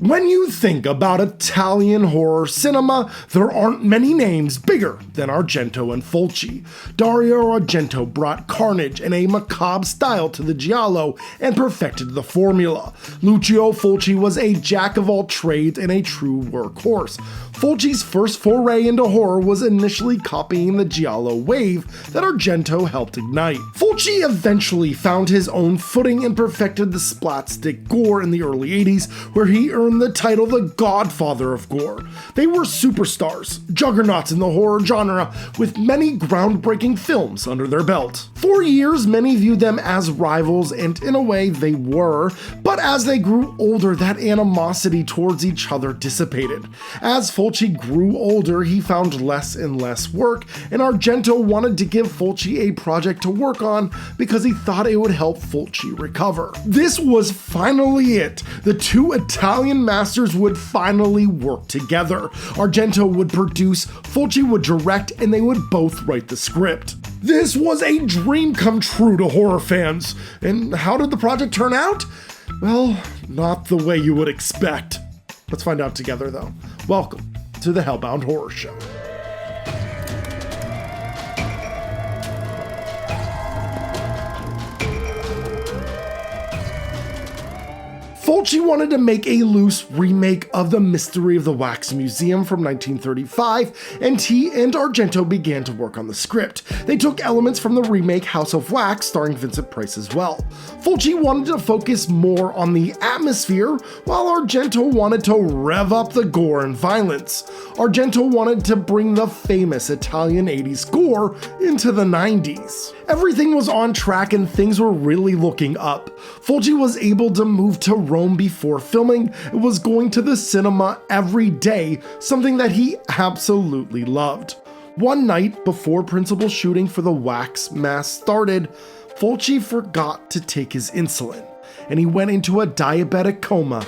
When you think about Italian horror cinema, there aren't many names bigger than Argento and Fulci. Dario Argento brought carnage and a macabre style to the giallo and perfected the formula. Lucio Fulci was a jack of all trades and a true workhorse. Fulci's first foray into horror was initially copying the giallo wave that Argento helped ignite. Fulci eventually found his own footing and perfected the splatstick gore in the early 80s, where he earned the title the Godfather of Gore. They were superstars, juggernauts in the horror genre, with many groundbreaking films under their belt. For years, many viewed them as rivals, and in a way they were, but as they grew older, that animosity towards each other dissipated. As Fulci grew older, he found less and less work, and Argento wanted to give Fulci a project to work on because he thought it would help Fulci recover. This was finally it. The two Italian masters would finally work together. Argento would produce, Fulci would direct, and they would both write the script. This was a dream come true to horror fans. And how did the project turn out? Well, not the way you would expect. Let's find out together though. Welcome to the Hellbound Horror Show. Fulci wanted to make a loose remake of The Mystery of the Wax Museum from 1935, and he and Argento began to work on the script. They took elements from the remake House of Wax, starring Vincent Price as well. Fulci wanted to focus more on the atmosphere, while Argento wanted to rev up the gore and violence. Argento wanted to bring the famous Italian 80s gore into the 90s. Everything was on track and things were really looking up. Fulci was able to move to Rome before filming and was going to the cinema every day, something that he absolutely loved. One night before principal shooting for the Wax Mask started, Fulci forgot to take his insulin, and he went into a diabetic coma,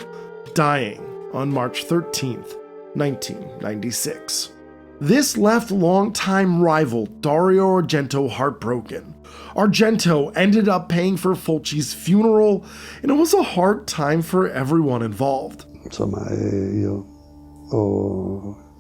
dying on March 13th, 1996. This left longtime rival Dario Argento heartbroken. Argento ended up paying for Fulci's funeral, and it was a hard time for everyone involved. Insomma, io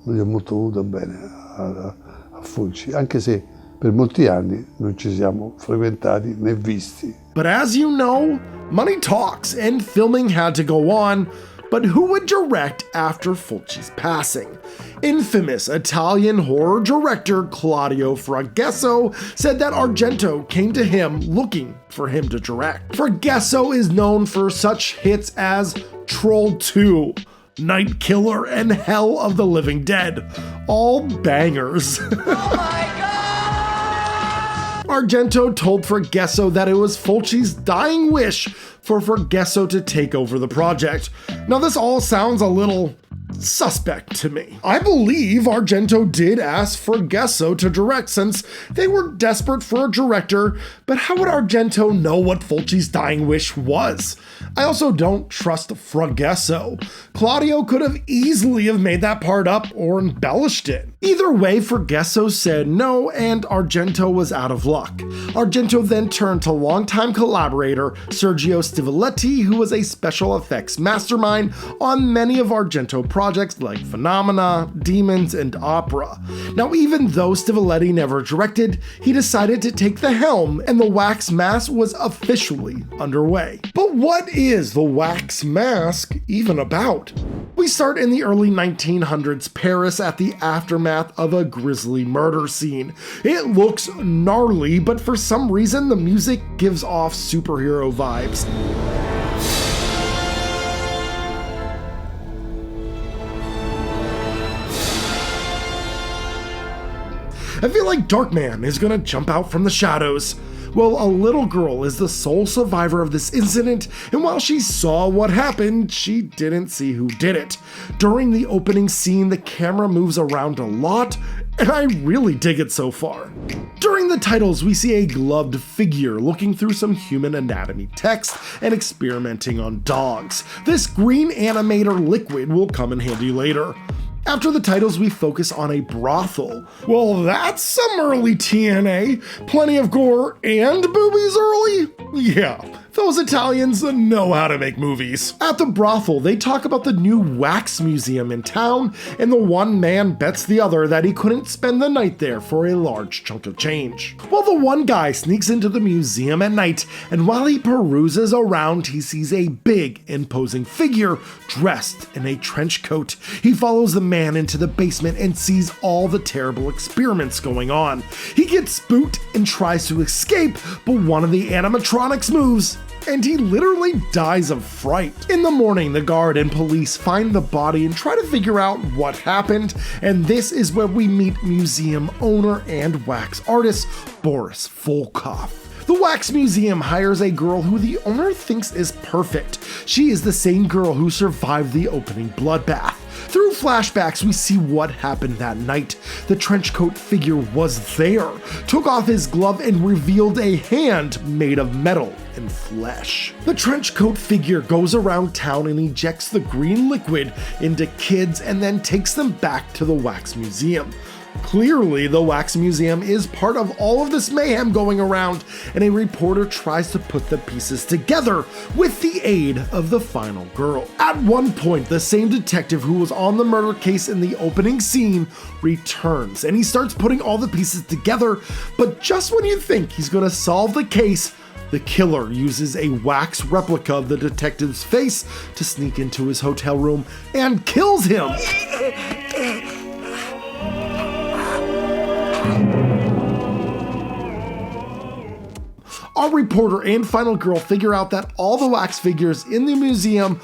gli ho molto voluto bene a Fulci, anche se per molti anni non ci siamo frequentati né visti. But as you know, money talks and filming had to go on. But who would direct after Fulci's passing? Infamous Italian horror director Claudio Fragasso said that Argento came to him looking for him to direct. Fragasso is known for such hits as Troll 2, Night Killer, and Hell of the Living Dead. All bangers. Oh my God! Argento told Fragasso that it was Fulci's dying wish for Fragasso to take over the project. Now this all sounds a little suspect to me. I believe Argento did ask Fragasso to direct since they were desperate for a director, but how would Argento know what Fulci's dying wish was? I also don't trust Fragasso. Claudio could have easily have made that part up or embellished it. Either way, Fragasso said no, and Argento was out of luck. Argento then turned to longtime collaborator Sergio Stivoletti, who was a special effects mastermind on many of Argento projects like Phenomena, Demons, and Opera. Now, even though Stivoletti never directed, he decided to take the helm, and the Wax Mask was officially underway. But what is the Wax Mask even about? We start in the early 1900s Paris at the aftermath of a grisly murder scene. It looks gnarly, but for some reason the music gives off superhero vibes. I feel like Darkman is gonna jump out from the shadows. Well, a little girl is the sole survivor of this incident, and while she saw what happened, she didn't see who did it. During the opening scene, the camera moves around a lot, and I really dig it so far. During the titles, we see a gloved figure looking through some human anatomy text and experimenting on dogs. This green animator liquid will come in handy later. After the titles, we focus on a brothel. Well, that's some early TNA. Plenty of gore and boobies early? Yeah, Those Italians know how to make movies. At the brothel, they talk about the new wax museum in town, and the one man bets the other that he couldn't spend the night there for a large chunk of change. Well, the one guy sneaks into the museum at night, and while he peruses around, he sees a big, imposing figure dressed in a trench coat. He follows the man into the basement and sees all the terrible experiments going on. He gets spooked and tries to escape, but one of the animatronics moves, and he literally dies of fright. In the morning, the guard and police find the body and try to figure out what happened, and this is where we meet museum owner and wax artist Boris Volkov. The Wax Museum hires a girl who the owner thinks is perfect. She is the same girl who survived the opening bloodbath. Through flashbacks, we see what happened that night. The trenchcoat figure was there, took off his glove and revealed a hand made of metal and flesh. The trenchcoat figure goes around town and ejects the green liquid into kids and then takes them back to the Wax Museum. Clearly, the Wax Museum is part of all of this mayhem going around, and a reporter tries to put the pieces together with the aid of the final girl. At one point, the same detective who was on the murder case in the opening scene returns, and he starts putting all the pieces together, but just when you think he's gonna solve the case, the killer uses a wax replica of the detective's face to sneak into his hotel room and kills him. Our reporter and final girl figure out that all the wax figures in the museum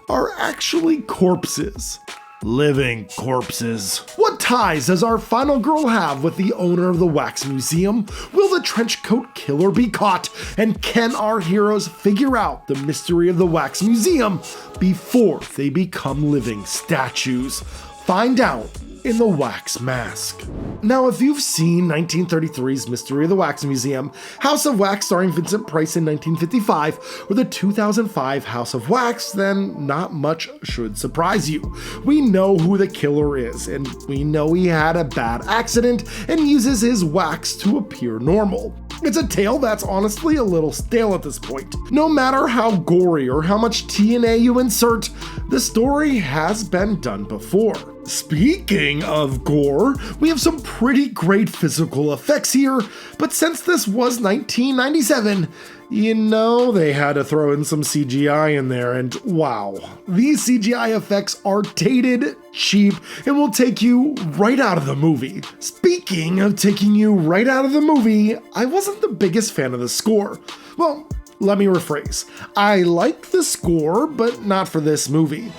are actually corpses. Living corpses. What ties does our final girl have with the owner of the Wax Museum? Will the trenchcoat killer be caught? And can our heroes figure out the mystery of the Wax Museum before they become living statues? Find out in The Wax Mask. Now, if you've seen 1933's Mystery of the Wax Museum, House of Wax starring Vincent Price in 1955, or the 2005 House of Wax, then not much should surprise you. We know who the killer is, and we know he had a bad accident and uses his wax to appear normal. It's a tale that's honestly a little stale at this point. No matter how gory or how much TNA you insert, the story has been done before. Speaking of gore, we have some pretty great physical effects here, but since this was 1997, you know they had to throw in some CGI in there, and wow, these CGI effects are dated, cheap, and will take you right out of the movie. Speaking of taking you right out of the movie, I wasn't the biggest fan of the score. Well, let me rephrase. I like the score, but not for this movie.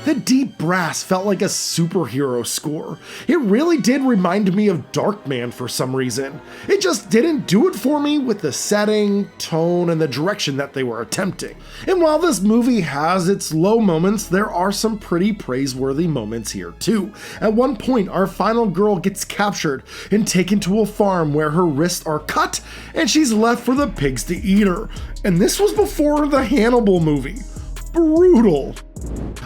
The deep brass felt like a superhero score. It really did remind me of Darkman for some reason. It just didn't do it for me with the setting, tone, and the direction that they were attempting. And while this movie has its low moments, there are some pretty praiseworthy moments here too. At one point, our final girl gets captured and taken to a farm where her wrists are cut and she's left for the pigs to eat her. And this was before the Hannibal movie. Brutal.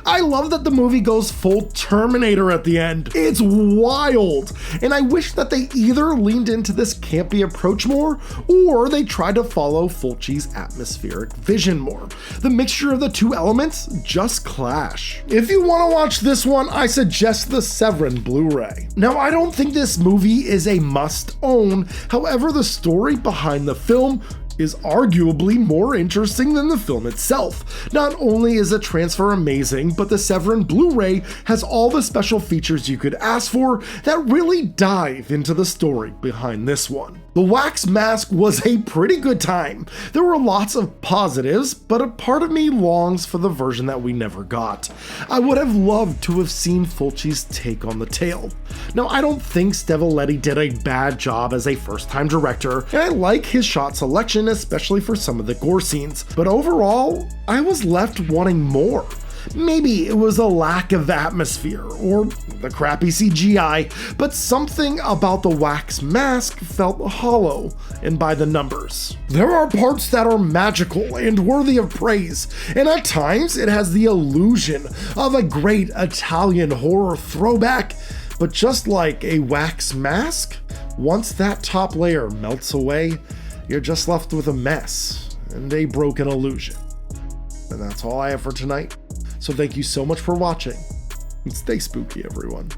I love that the movie goes full Terminator at the end. It's wild, and I wish that they either leaned into this campy approach more, or they tried to follow Fulci's atmospheric vision more. The mixture of the two elements just clash. If you want to watch this one, I suggest the Severin Blu-ray. Now, I don't think this movie is a must-own, however, the story behind the film is arguably more interesting than the film itself. Not only is the transfer amazing, but the Severin Blu-ray has all the special features you could ask for that really dive into the story behind this one. The Wax Mask was a pretty good time. There were lots of positives, but a part of me longs for the version that we never got. I would have loved to have seen Fulci's take on the tale. Now, I don't think Stevoletti did a bad job as a first-time director, and I like his shot selection, especially for some of the gore scenes, but overall, I was left wanting more. Maybe it was a lack of atmosphere or the crappy CGI, but something about the wax mask felt hollow and by the numbers. There are parts that are magical and worthy of praise, and at times it has the illusion of a great Italian horror throwback, but just like a wax mask, once that top layer melts away, you're just left with a mess and a broken illusion. And that's all I have for tonight. So thank you so much for watching, and stay spooky, everyone.